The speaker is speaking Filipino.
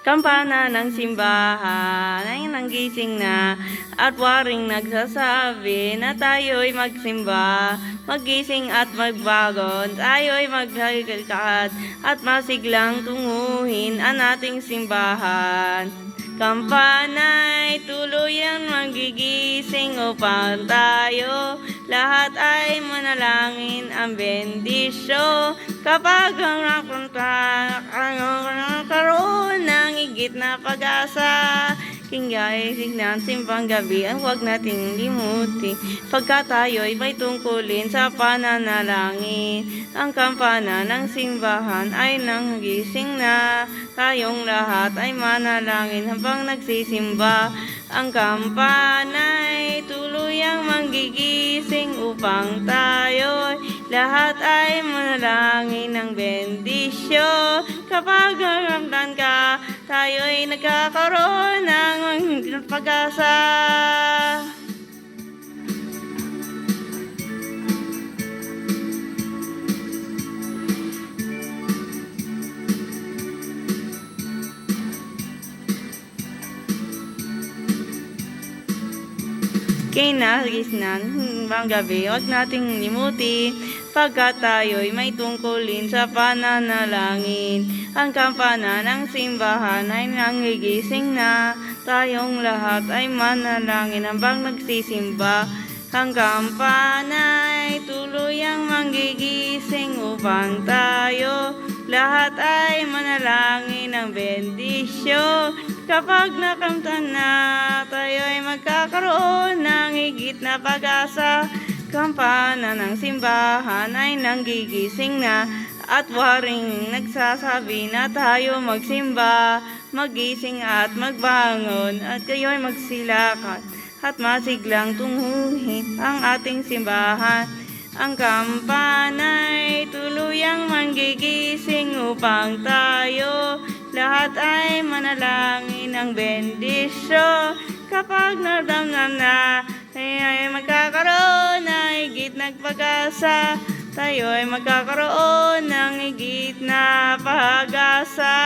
Kampana ng simbahan ay nanggising na at waring nagsasabi na tayo'y magsimba. Magising at magbagon, tayo'y maghalikad at masiglang tunguhin ang ating simbahan. Kampana'y tuluyang magigising upang tayo lahat ay manalangin ang bendisyo. Kapag ang nagkaroon ng higit na pag-asa, kinggay signan simbang gabi ang huwag nating limutin. Pagka tayo'y may tungkulin sa pananalangin, ang kampana ng simbahan ay nanggising na. Tayong lahat ay manalangin habang nagsisimba. Ang kampana'y tuluyang manggigising upang tayo'y lahat ay manalangin ng bendisyo. Kapag naramdaman ka, tayo'y nagkakaroon ng pag-asa. Kinagisnan bang gabi, huwag nating limutin pagkat tayo'y may tungkulin sa pananalangin. Ang kampana ng simbahan ay nangigising na. Tayong lahat ay manalangin habang nagsisimba. Ang kampana ay tuluyang manggigising upang tayo lahat ay manalangin ng bendisyo. Kapag nakamtan na, tayo ay magkakaroon ng higit na pag-asa. Kampana ng simbahan ay nanggigising na at waring nagsasabi na tayo magsimba. Magising at magbangon at kayo'y magsilakat at masiglang tunguhin ang ating simbahan. Ang kampana'y tuluyang manggigising upang tayo lahat ay manalangin ng bendisyo. Kapag naramdaman na, tayo ay magkakaroon ng higit na pag-asa. Tayo ay magkakaroon ng higit na pag-asa.